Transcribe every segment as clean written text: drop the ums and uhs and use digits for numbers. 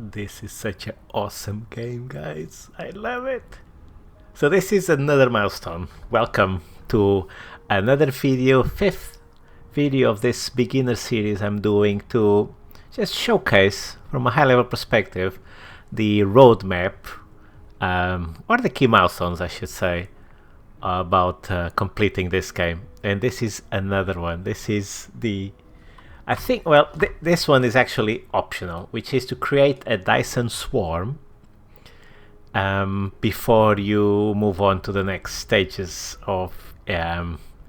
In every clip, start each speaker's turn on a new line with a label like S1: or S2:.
S1: This is such an awesome game, guys. I love it. So this is another milestone. Welcome to another video, fifth video of this beginner series I'm doing to just showcase from a high level perspective the roadmap, or the key milestones I should say, about completing this game. And this is another one. This is the I think, well, this one is actually optional, which is to create a Dyson Swarm before you move on to the next stages of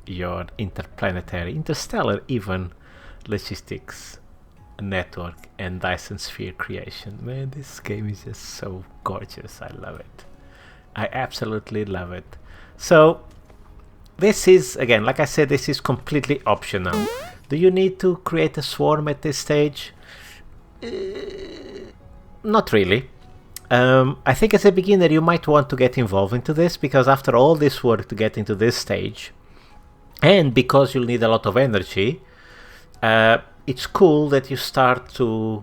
S1: your interstellar even logistics network and Dyson Sphere creation. Man, this game is just so gorgeous. I love it. I absolutely love it. So this is, again, like I said, this is completely optional. Do you need to create a swarm at this stage? Not really. I think as a beginner you might want to get involved into this, because after all this work to get into this stage, and because you'll need a lot of energy, it's cool that you start to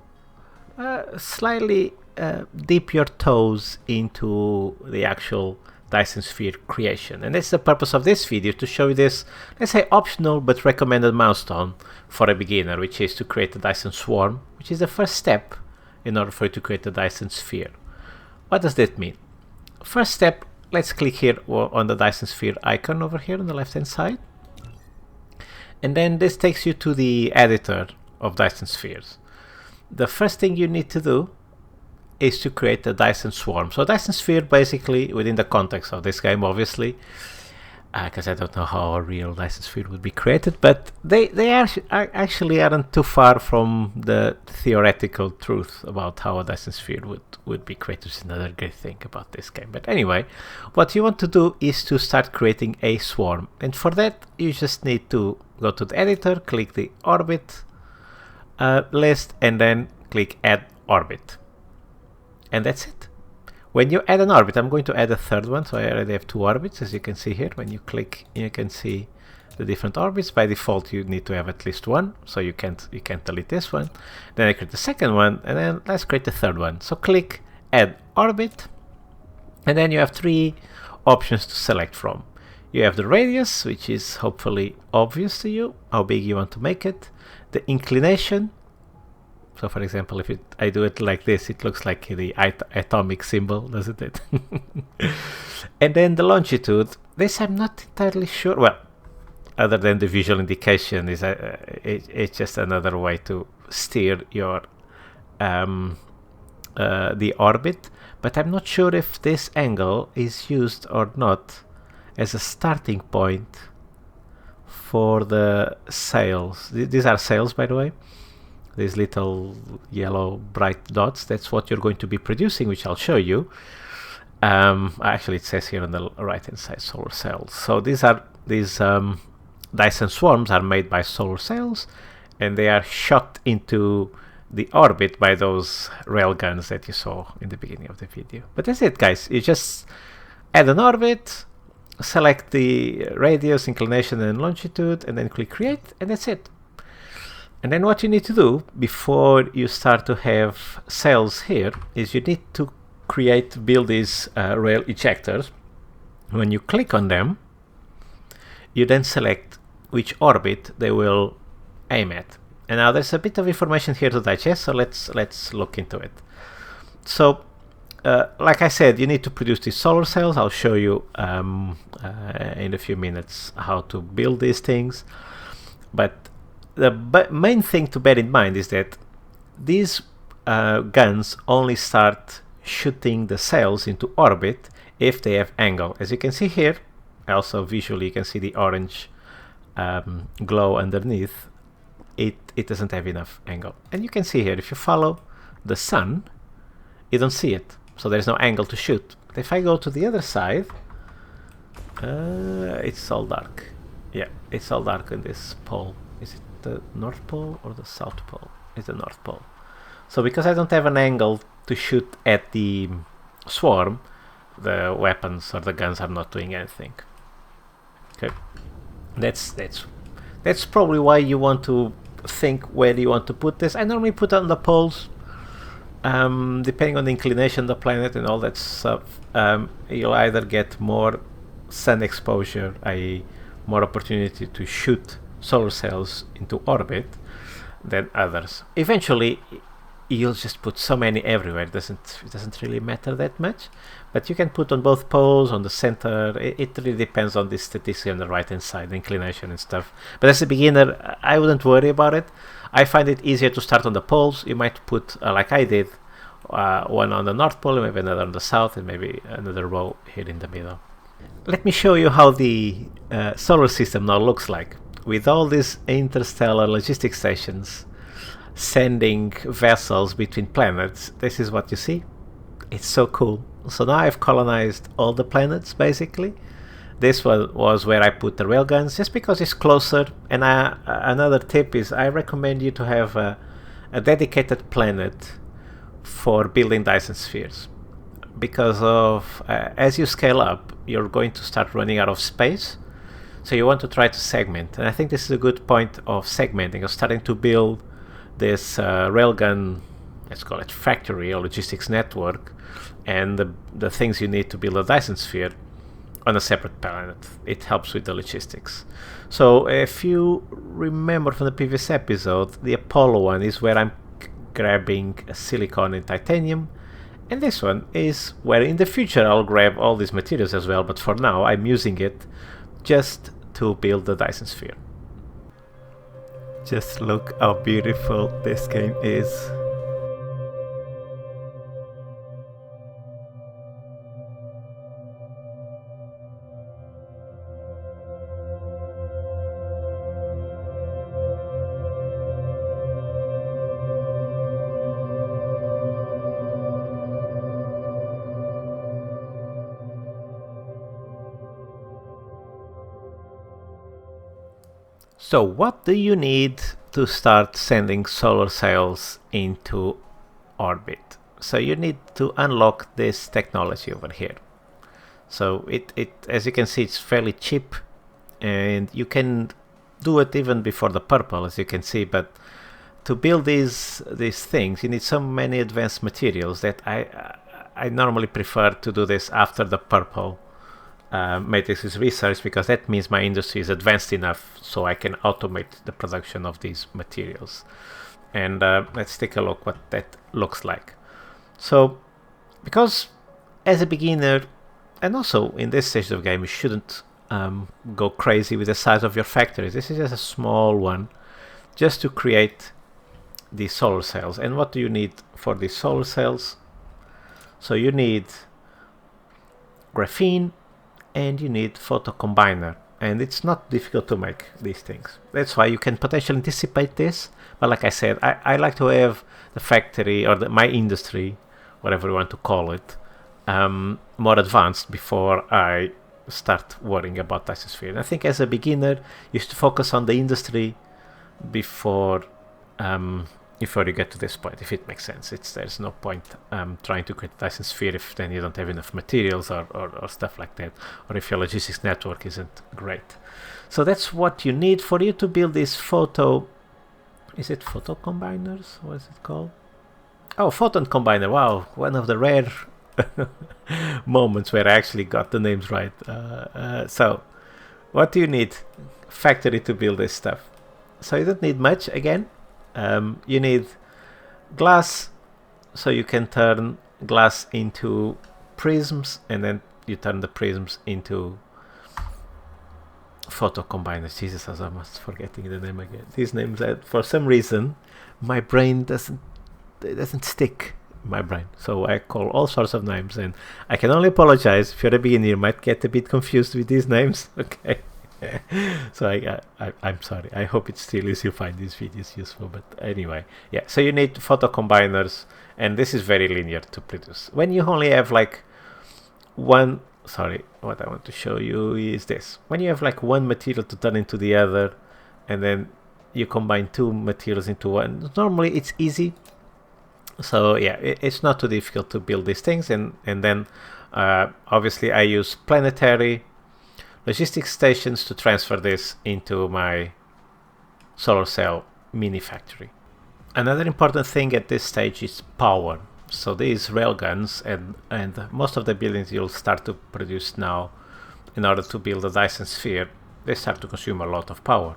S1: slightly dip your toes into the actual Dyson Sphere creation. And that's the purpose of this video, to show you this, let's say, optional but recommended milestone for a beginner, which is to create a Dyson Swarm, which is the first step in order for you to create a Dyson Sphere. What does that mean? First step, let's click here on the Dyson Sphere icon over here on the left hand side, and then this takes you to the editor of Dyson Spheres. The first thing you need to do is to create a Dyson Swarm. So Dyson Sphere, basically, within the context of this game, obviously, because I don't know how a real Dyson Sphere would be created, but they actually aren't too far from the theoretical truth about how a Dyson Sphere would be created. Which is another great thing about this game. But anyway, what you want to do is to start creating a swarm, and for that you just need to go to the editor, click the orbit list, and then click add orbit. And that's it. When you add an orbit, I'm going to add a third one, so I already have two orbits, as you can see here. When you click, you can see the different orbits. By default, you need to have at least one, so you can't delete this one. Then I create the second one, and then let's create the third one. So click add orbit, and then you have three options to select from. You have the radius, which is hopefully obvious to you, how big you want to make it. The inclination. So for example, if I do it like this, it looks like the atomic symbol, doesn't it? And then the longitude. This I'm not entirely sure. Well, other than the visual indication, is it's just another way to steer your the orbit. But I'm not sure if this angle is used or not as a starting point for the sails. These are sails, by the way. These little yellow bright dots, that's what you're going to be producing, which I'll show you. Actually, it says here on the right hand side, solar sails. So these Dyson Swarms are made by solar sails, and they are shot into the orbit by those rail guns that you saw in the beginning of the video. But that's it, guys. You just add an orbit, select the radius, inclination, and longitude, and then click create, and that's it. And then what you need to do before you start to have sails here is you need to build these rail ejectors. When you click on them, you then select which orbit they will aim at. And now there's a bit of information here to digest, so let's look into it. So like I said, you need to produce these solar cells. I'll show you in a few minutes how to build these things. But the main thing to bear in mind is that these guns only start shooting the cells into orbit if they have angle. As you can see here, also visually you can see the orange glow underneath. It doesn't have enough angle. And you can see here, if you follow the sun, you don't see it. So there's no angle to shoot. But if I go to the other side, it's all dark. Yeah, it's all dark in this pole. Is it the North Pole or the South Pole? It's the North Pole. So because I don't have an angle to shoot at the swarm, the weapons or the guns are not doing anything. Okay, that's probably why you want to think where you want to put this. I normally put on the poles depending on the inclination of the planet and all that stuff, you'll either get more sun exposure, i.e. more opportunity to shoot solar cells into orbit than others. Eventually, you'll just put so many everywhere. It doesn't really matter that much, but you can put on both poles, on the center. It really depends on the statistics on the right hand side, the inclination and stuff. But as a beginner, I wouldn't worry about it. I find it easier to start on the poles. You might put, like I did, one on the North Pole, maybe another on the South, and maybe another row here in the middle. Let me show you how the solar system now looks like. With all these interstellar logistics stations sending vessels between planets, this is what you see. It's so cool. So now I've colonized all the planets, basically. This was where I put the railguns, just because it's closer. And another tip is I recommend you to have a dedicated planet for building Dyson spheres. Because of as you scale up, you're going to start running out of space. So you want to try to segment. And I think this is a good point of segmenting, of starting to build this railgun, let's call it factory or logistics network, and the things you need to build a Dyson sphere on a separate planet. It helps with the logistics. So if you remember from the previous episode, the Apollo one is where I'm grabbing silicon and titanium, and this one is where in the future I'll grab all these materials as well, but for now I'm using it just to build the Dyson sphere. Just look how beautiful this game is. So what do you need to start sending solar cells into orbit? So you need to unlock this technology over here. So it as you can see, it's fairly cheap, and you can do it even before the purple, as you can see. But to build these things, you need so many advanced materials that I normally prefer to do this after the purple matrix is researched, because that means my industry is advanced enough so I can automate the production of these materials. And let's take a look what that looks like. So because as a beginner, and also in this stage of the game, you shouldn't go crazy with the size of your factories. This is just a small one just to create these solar cells. And what do you need for these solar cells? So you need graphene, and you need photocombiner, and it's not difficult to make these things. That's why you can potentially anticipate this. But like I said, I like to have the factory or my industry, whatever you want to call it, more advanced before I start worrying about Dyson Sphere. And I think as a beginner, you should focus on the industry before you get to this point, if it makes sense. There's no point trying to create a Dyson Sphere if then you don't have enough materials or stuff like that, or if your logistics network isn't great. So that's what you need for you to build this is it photo combiners? What is it called? Oh, photon combiner. Wow, one of the rare moments where I actually got the names right. So what do you need? Factory to build this stuff. So you don't need much again. You need glass, so you can turn glass into prisms, and then you turn the prisms into photocombiners. Jesus, I was almost forgetting the name again. These names, for some reason, my brain doesn't stick in my brain. So I call all sorts of names, and I can only apologize if you're a beginner. You might get a bit confused with these names. Okay. So I'm sorry. I hope it still is you find these videos useful. But anyway, yeah. So you need photocombiners, and this is very linear to produce. When you only have like one, sorry, what I want to show you is this. When you have like one material to turn into the other, and then you combine two materials into one, normally it's easy. So yeah, it's not too difficult to build these things, and then obviously I use planetary logistics stations to transfer this into my solar cell mini factory. Another important thing at this stage is power. So these railguns and most of the buildings you'll start to produce now in order to build a Dyson Sphere, they start to consume a lot of power.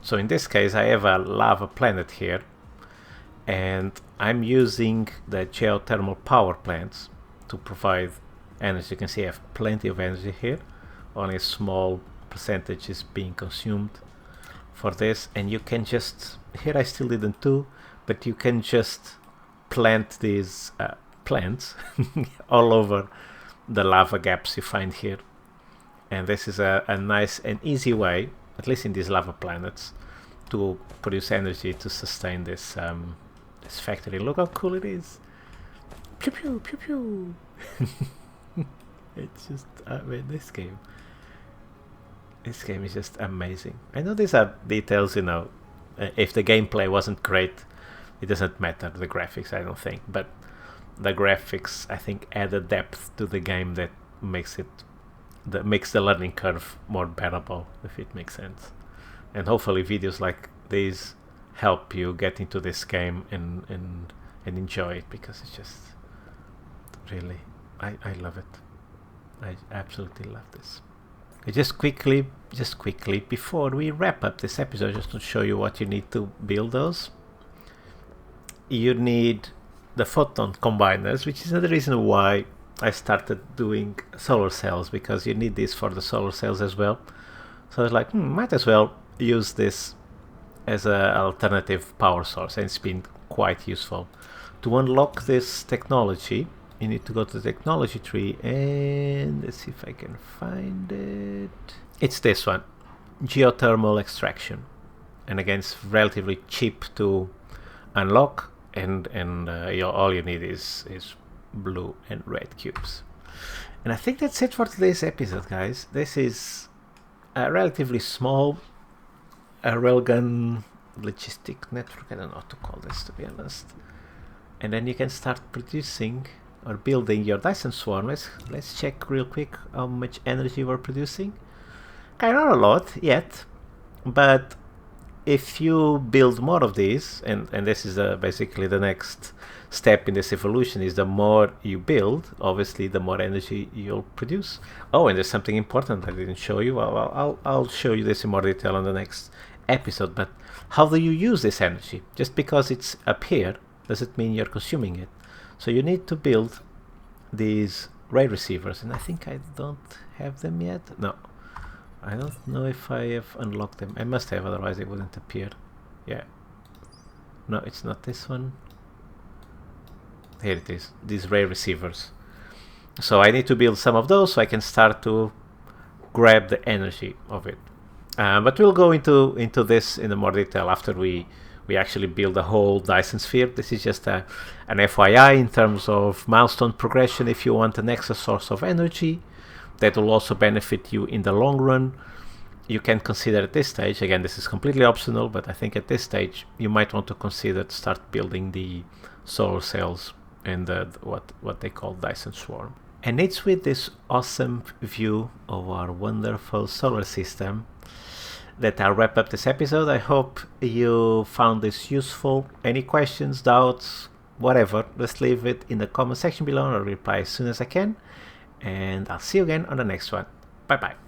S1: So in this case I have a lava planet here, and I'm using the geothermal power plants to provide energy. You can see I have plenty of energy here, only a small percentage is being consumed for this, and you can just, here I still didn't do, but you can just plant these plants all over the lava gaps you find here. And this is a nice and easy way, at least in these lava planets, to produce energy to sustain this this factory. Look how cool it is! Pew pew pew pew! It's just, I mean, this game is just amazing. I know these are details, you know, if the gameplay wasn't great, it doesn't matter, the graphics, I don't think, but the graphics, I think, add a depth to the game that makes the learning curve more bearable, if it makes sense. And hopefully videos like these help you get into this game and enjoy it, because it's just really, I love it. I absolutely love this. Just quickly, before we wrap up this episode, just to show you what you need to build those. You need the photon combiners, which is another reason why I started doing solar cells, because you need this for the solar cells as well. So I was like, might as well use this as an alternative power source, and it's been quite useful. To unlock this technology, you need to go to the technology tree, and let's see if I can find it. It's this one, geothermal extraction, and again it's relatively cheap to unlock, and all you need is blue and red cubes. And I think that's it for today's episode, guys. This is a relatively small railgun logistic network. I don't know what to call this, to be honest. And then you can start producing or building your Dyson Swarm. Let's check real quick how much energy we're producing. Okay, not a lot yet, but if you build more of these, and this is basically the next step in this evolution, is the more you build, obviously the more energy you'll produce. Oh, and there's something important I didn't show you. I'll show you this in more detail on the next episode, but how do you use this energy? Just because it's up here doesn't mean you're consuming it. So you need to build these ray receivers, and I think I don't have them yet. No, I don't know if I have unlocked them. I must have, otherwise it wouldn't appear. Yeah. No, it's not this one. Here it is, these ray receivers. So I need to build some of those so I can start to grab the energy of it. But we'll go into this in more detail after we actually build a whole Dyson Sphere. This is just an FYI in terms of milestone progression. If you want an extra source of energy that will also benefit you in the long run, you can consider at this stage, again this is completely optional, but I think at this stage you might want to consider to start building the solar cells and what they call Dyson Swarm. And it's with this awesome view of our wonderful solar system that I'll wrap up this episode. I hope you found this useful. Any questions, doubts, whatever, just leave it in the comment section below and I'll reply as soon as I can. And I'll see you again on the next one. Bye bye.